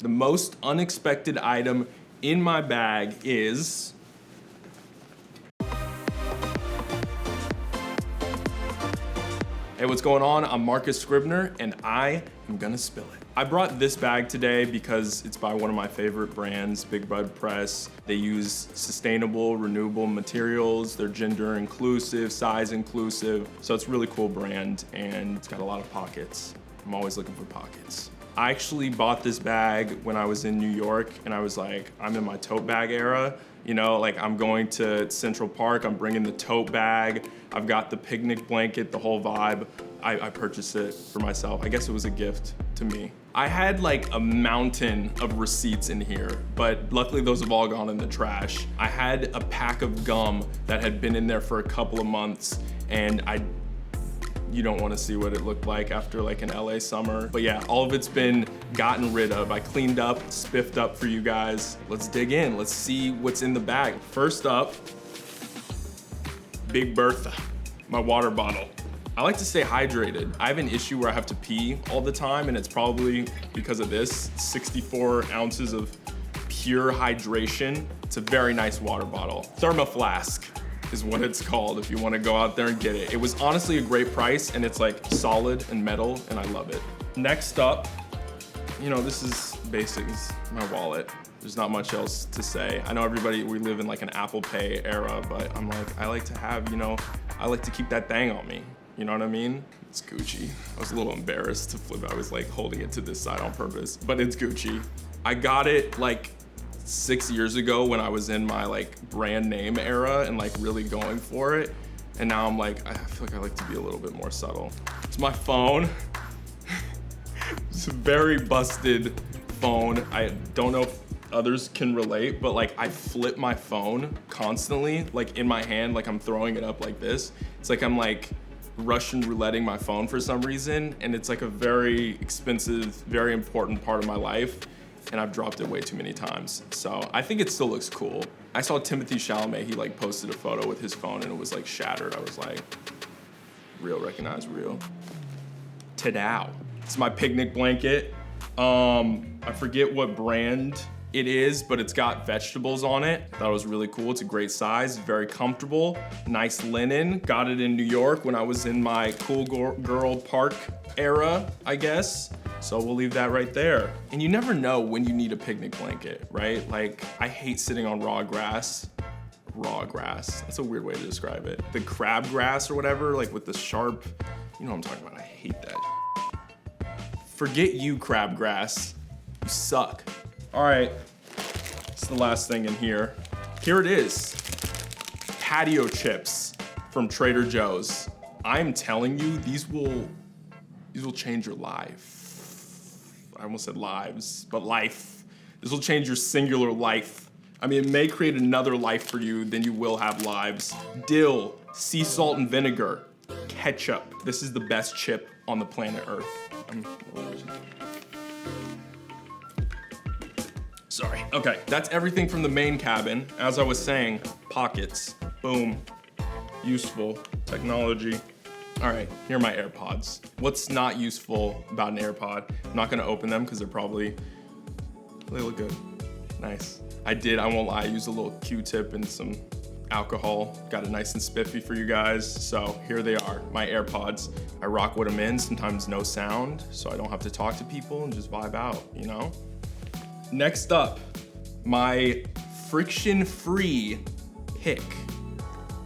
The most unexpected item in my bag is... Hey, what's going on? I'm Marcus Scribner, and I am gonna spill it. I brought this bag today because it's by one of my favorite brands, Big Bud Press. They use sustainable, renewable materials. They're gender inclusive, size inclusive. So it's a really cool brand, and it's got a lot of pockets. I'm always looking for pockets. I actually bought this bag when I was in New York, and I was like, I'm in my tote bag era. You know, like I'm going to Central Park, I'm bringing the tote bag, I've got the picnic blanket, the whole vibe. I purchased it for myself. I guess it was a gift to me. I had like a mountain of receipts in here, but luckily those have all gone in the trash. I had a pack of gum that had been in there for a couple of months, and you don't want to see what it looked like after like an LA summer. But yeah, all of it's been gotten rid of. I cleaned up, spiffed up for you guys. Let's dig in, let's see what's in the bag. First up, Big Bertha, my water bottle. I like to stay hydrated. I have an issue where I have to pee all the time, and it's probably because of this. 64 ounces of pure hydration. It's a very nice water bottle. Thermoflask is what it's called if you want to go out there and get it. It was honestly a great price, and it's like solid and metal, and I love it. Next up, you know, this is basic, it's my wallet. There's not much else to say. I know everybody, we live in like an Apple Pay era, but I'm like, I like to have, you know, I like to keep that thing on me. You know what I mean? It's Gucci. I was a little embarrassed to flip. I was like holding it to this side on purpose, but it's Gucci. I got it like 6 years ago when I was in my like brand name era and like really going for it. And now I'm like, I feel like I like to be a little bit more subtle. It's my phone. It's a very busted phone. I don't know if others can relate, but like I flip my phone constantly, like in my hand, like I'm throwing it up like this. It's like I'm like Russian rouletting my phone for some reason, and it's like a very expensive, very important part of my life, and I've dropped it way too many times. So I think it still looks cool. I saw Timothy Chalamet, he like posted a photo with his phone and it was like shattered. I was like, real, recognize real. Ta-dow. It's my picnic blanket. I forget what brand it is, but it's got vegetables on it. Thought it was really cool. It's a great size, very comfortable, nice linen. Got it in New York when I was in my cool girl park era, I guess. So we'll leave that right there. And you never know when you need a picnic blanket, right? Like, I hate sitting on raw grass. Raw grass, that's a weird way to describe it. The crabgrass or whatever, like with the sharp, you know what I'm talking about, I hate that. Forget you, crabgrass, you suck. All right, it's the last thing in here. Here it is, patio chips from Trader Joe's. I'm telling you, these will change your life. I almost said lives, but life. This will change your singular life. I mean, it may create another life for you, then you will have lives. Dill, sea salt and vinegar, ketchup. This is the best chip on the planet Earth. Sorry. Okay, that's everything from the main cabin. As I was saying, pockets, boom, useful, technology. All right, here are my AirPods. What's not useful about an AirPod? I'm not gonna open them because they look good. Nice. I won't lie, I used a little Q-tip and some alcohol. Got it nice and spiffy for you guys. So here they are, my AirPods. I rock with them in, sometimes no sound, so I don't have to talk to people and just vibe out, you know? Next up, my friction-free pick.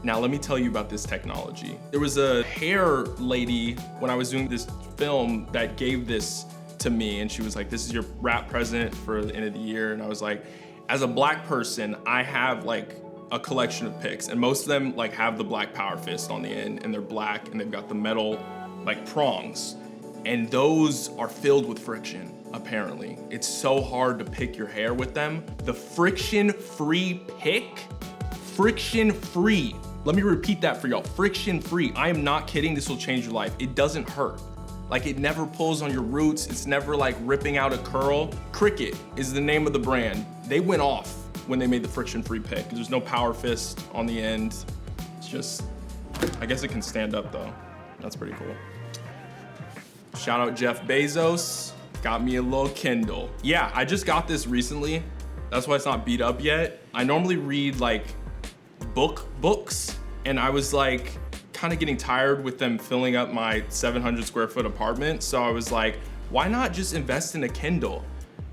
Now let me tell you about this technology. There was a hair lady when I was doing this film that gave this to me, and she was like, this is your wrap present for the end of the year. And I was like, as a black person, I have like a collection of picks, and most of them like have the black power fist on the end, and they're black, and they've got the metal like prongs. And those are filled with friction, apparently. It's so hard to pick your hair with them. The friction-free pick, friction-free. Let me repeat that for y'all, friction-free. I am not kidding, this will change your life. It doesn't hurt. Like, it never pulls on your roots. It's never like ripping out a curl. Cricut is the name of the brand. They went off when they made the friction-free pick. There's no power fist on the end. It's just, I guess it can stand up though. That's pretty cool. Shout out Jeff Bezos. Got me a little Kindle. Yeah, I just got this recently. That's why it's not beat up yet. I normally read like books, and I was like kind of getting tired with them filling up my 700 square foot apartment. So I was like, why not just invest in a Kindle?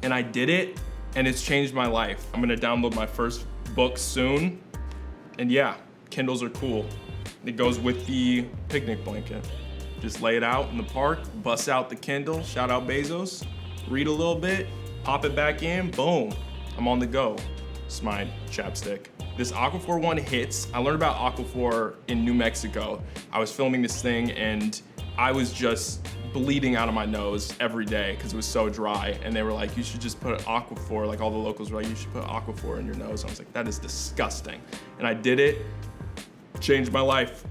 And I did it, and it's changed my life. I'm gonna download my first book soon. And yeah, Kindles are cool. It goes with the picnic blanket. Just lay it out in the park, bust out the Kindle, shout out Bezos, read a little bit, pop it back in, boom, I'm on the go. It's my chapstick. This Aquaphor one hits. I learned about Aquaphor in New Mexico. I was filming this thing and I was just bleeding out of my nose every day because it was so dry. And they were like, you should just put Aquaphor, like all the locals were like, you should put Aquaphor in your nose. I was like, that is disgusting. And I did it, changed my life.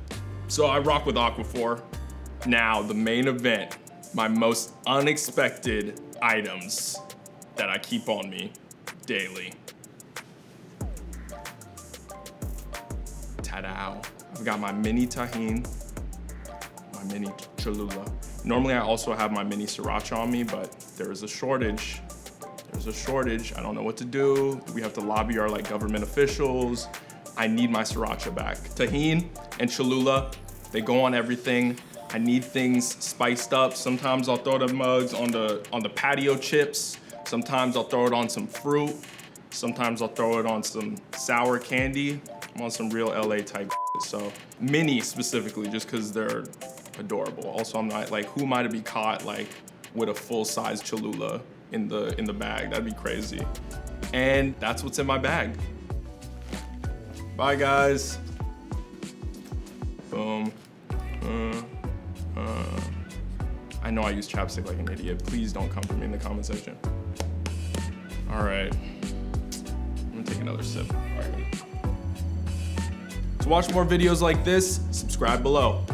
So I rock with Aquaphor. Now, the main event, my most unexpected items that I keep on me daily. Ta-da. I've got my mini tahine, my mini Cholula. Normally, I also have my mini sriracha on me, but there is a shortage. There's a shortage. I don't know what to do. We have to lobby our like government officials. I need my sriracha back. Tahine and Cholula, they go on everything. I need things spiced up. Sometimes I'll throw the mugs on the patio chips. Sometimes I'll throw it on some fruit. Sometimes I'll throw it on some sour candy. I'm on some real LA type. So mini specifically, just because they're adorable. Also, I'm not like, who am I to be caught like with a full size Cholula in the bag? That'd be crazy. And that's what's in my bag. Bye guys. Boom. I know I use chapstick like an idiot. Please don't come for me in the comment section. All right, I'm gonna take another sip. All right. To watch more videos like this, subscribe below.